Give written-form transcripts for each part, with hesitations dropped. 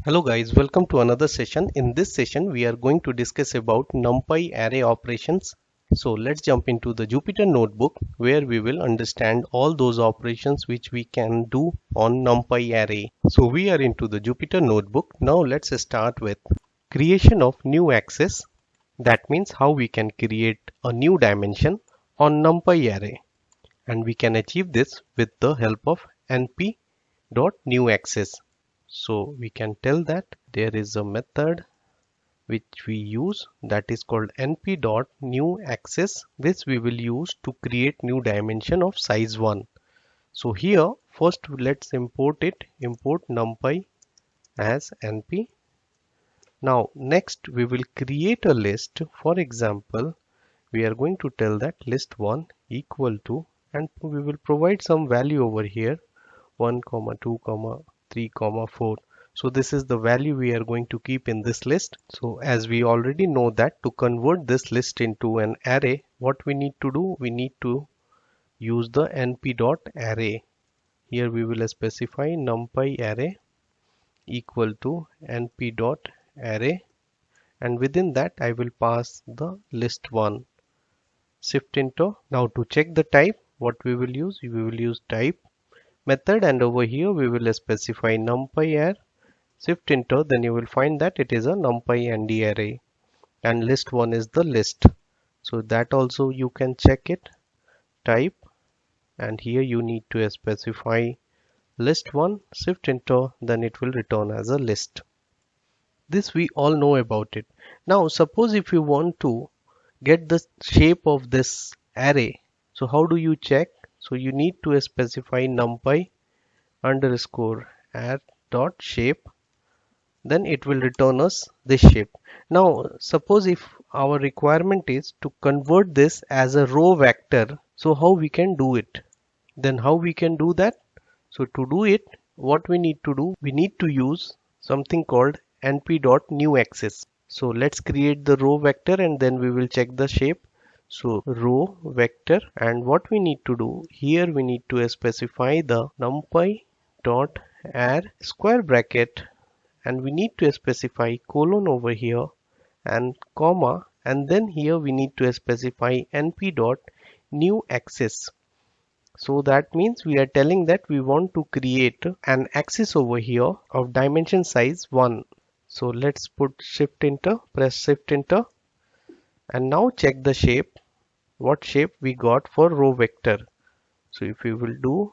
Hello guys, welcome to another session. In this session, we are going to discuss about Numpy array operations. So let's jump into the Jupyter notebook where we will understand all those operations which we can do on Numpy array. So we are into the Jupyter notebook. Now let's start with creation of new axis. That means how we can create a new dimension on Numpy array. And we can achieve this with the help of np.newAxis. So we can tell that there is a method which we use that is called np.newAxis. This we will use to create new dimension of size 1. So here first let's import it. Import numpy as np. Now next we will create a list. For example, we are going to tell that list1 equal to, and we will provide some value over here, 1, 2, 3, 4. So this is the value we are going to keep in this list. So as we already know that to convert this list into an array, what we need to do, we need to use the np.array. Here we will specify numpy array equal to np.array, and within that I will pass the list1 shift enter. Now to check the type, what we will use type method, and over here we will specify numpy array shift enter. Then you will find that it is a numpy nd array and list1 is the list. So that also you can check it, type, and here you need to specify list1 shift enter, then it will return as a list. This we all know about it. Now suppose if you want to get the shape of this array, so how do you check? So you need to specify numpy underscore add dot shape, then it will return us this shape. Now suppose if our requirement is to convert this as a row vector, so how we can do it? Then how we can do that? So to do it, what we need to do, we need to use something called np.newAxis. So let's create the row vector and then we will check the shape. So row vector, and what we need to do here, we need to specify the numpy dot add square bracket, and we need to specify colon over here and comma, and then here we need to specify np.newAxis. So that means we are telling that we want to create an axis over here of dimension size 1. So let's put shift enter, press shift enter, and now check the shape, what shape we got for row vector. So if we will do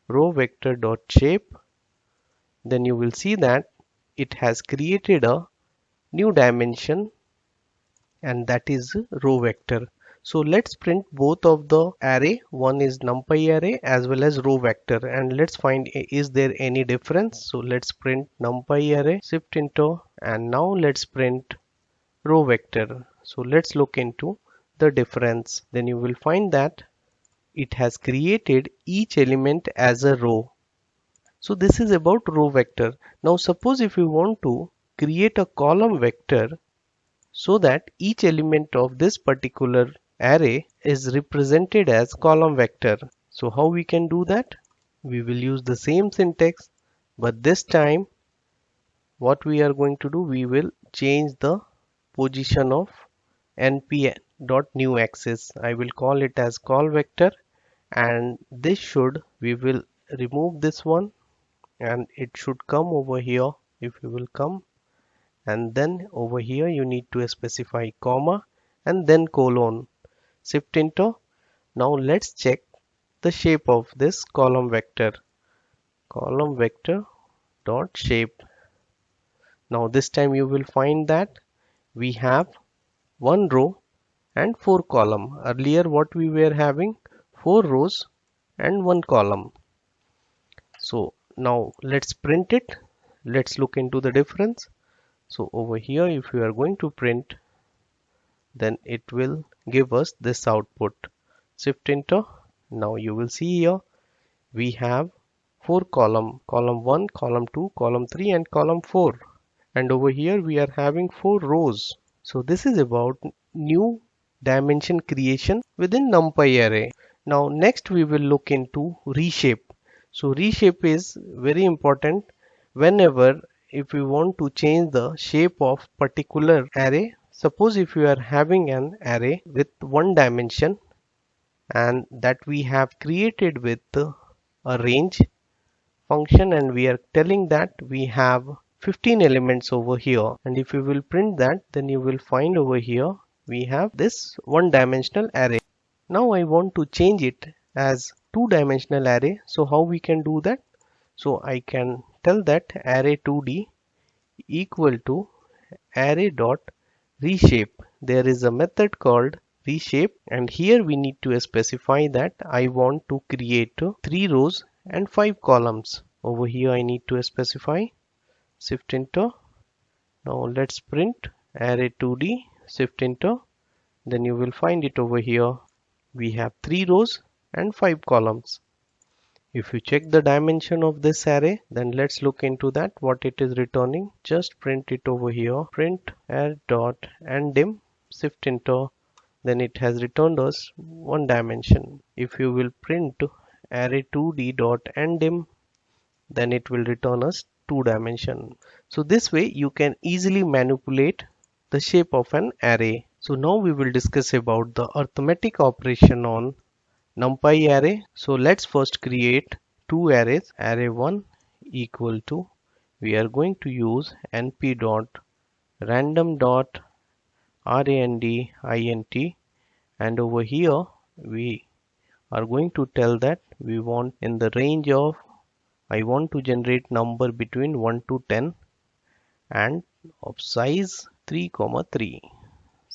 row vector dot shape, then you will see that it has created a new dimension, and that is row vector. So let's print both of the array, one is numpy array as well as row vector, and let's find is there any difference. So let's print numpy array, shift enter, and now let's print row vector. So let's look into the difference. Then you will find that it has created each element as a row. So this is about row vector. Now suppose if you want to create a column vector so that each element of this particular array is represented as column vector. So how we can do that? We will use the same syntax, but this time what we are going to do, we will change the position of np.newAxis. I will call it as call vector, and this should, we will remove this one and it should come over here. If you will come, and then over here you need to specify comma and then colon, shift enter. Now let's check the shape of this column vector dot shape. Now this time you will find that we have one row and 4 column. Earlier what we were having, 4 rows and 1 column. So now let's print it. Let's look into the difference. So over here if you are going to print, then it will give us this output. Shift enter. Now you will see here we have 4 column 1, column 2, column 3 and column 4, and over here we are having 4 rows. So this is about new dimension creation within numpy array. Now next we will look into reshape. So reshape is very important whenever if we want to change the shape of particular array, suppose if you are having an array with one dimension and that we have created with a range function, and we are telling that we have 15 elements over here, and if you will print that, then you will find over here we have this one dimensional array. Now I want to change it as two dimensional array. So how we can do that? So I can tell that array2d equal to array dot reshape. There is a method called reshape, and here we need to specify that I want to create 3 rows and 5 columns. Over here I need to specify shift enter. Now let's print array2d shift enter. Then you will find it over here. We have 3 rows and 5 columns. If you check the dimension of this array, then let's look into that, what it is returning. Just print it over here. Print array dot ndim shift enter. Then it has returned us one dimension. If you will print array2d dot ndim, then it will return us 2 dimension. So this way you can easily manipulate the shape of an array. So now we will discuss about the arithmetic operation on Numpy array. So let's first create two arrays. Array1 equal to, we are going to use np dot random dot randint, and over here we are going to tell that we want in the range of, I want to generate number between 1 to 10 and of size 3, 3.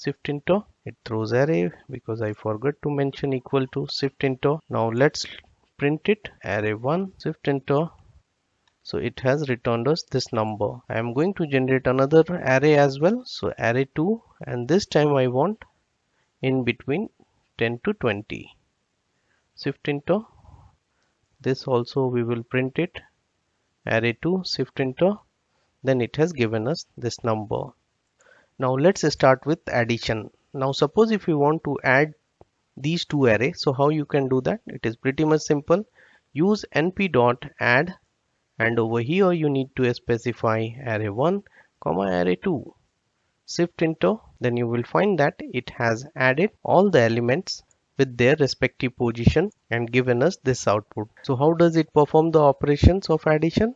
Shift enter. It throws array because I forgot to mention equal to. Shift enter. Now let's print it. Array1 shift enter. So it has returned us this number. I am going to generate another array as well. So array2, and this time I want in between 10 to 20. Shift enter. This also we will print it. Array2 shift enter. Then it has given us this number. Now let's start with addition. Now suppose if you want to add these two arrays, so how you can do that? It is pretty much simple. Use np dot add, and over here you need to specify array1 array2. Shift enter. Then you will find that it has added all the elements with their respective position and given us this output. So how does it perform the operations of addition?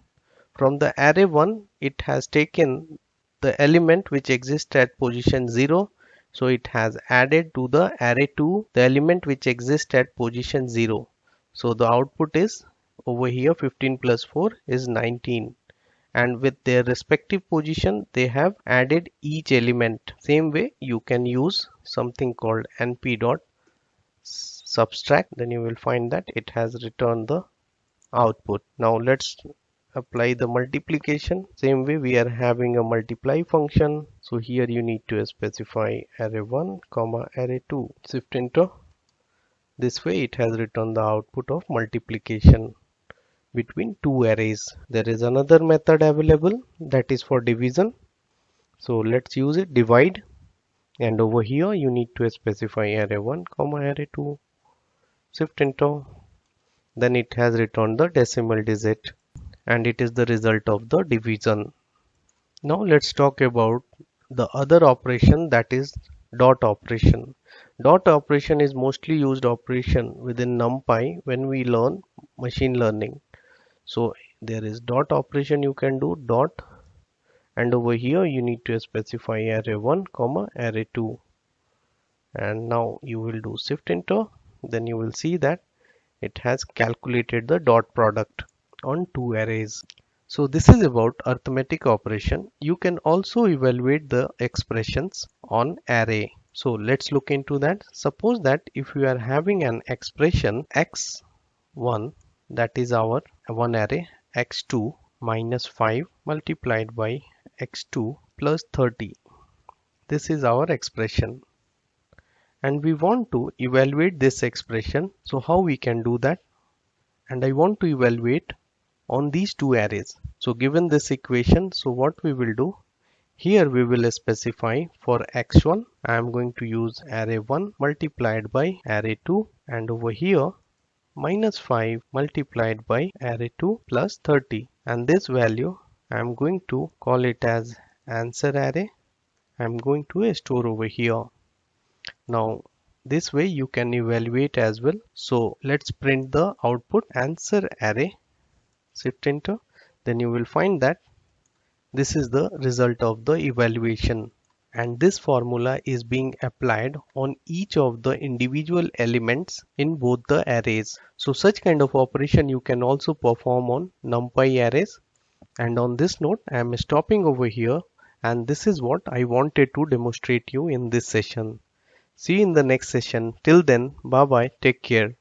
From the array1, it has taken the element which exists at position 0, so it has added to the array2 the element which exists at position 0. So the output is over here 15 plus 4 is 19, and with their respective position they have added each element. Same way you can use something called np dot subtract, then you will find that it has returned the output. Now let's apply the multiplication. Same way we are having a multiply function. So here you need to specify array1 array2. Shift enter. This way it has returned the output of multiplication between two arrays. There is another method available, that is for division. So let's use it, divide, and over here you need to specify array1 array2. Shift enter. Then it has returned the decimal digit, and it is the result of the division. Now let's talk about the other operation, that is dot operation. Dot operation is mostly used operation within Numpy when we learn machine learning. So there is dot operation you can do, dot, and over here you need to specify array1 array2, and now you will do shift enter. Then you will see that it has calculated the dot product on two arrays. So this is about arithmetic operation. You can also evaluate the expressions on array. So let's look into that. Suppose that if you are having an expression x1, that is our one array, x2 minus 5 multiplied by x2 plus 30. This is our expression, and we want to evaluate this expression. So how we can do that? And I want to evaluate on these two arrays. So given this equation, so what we will do, here we will specify for x1 I am going to use array1 multiplied by array2, and over here minus 5 multiplied by array2 plus 30, and this value I'm going to call it as answer array. I'm going to store over here. Now this way you can evaluate as well. So let's print the output answer array. Shift enter. Then you will find that this is the result of the evaluation, and this formula is being applied on each of the individual elements in both the arrays. So such kind of operation you can also perform on NumPy arrays. And on this note, I am stopping over here, and this is what I wanted to demonstrate you in this session. See you in the next session. Till then, bye bye, take care.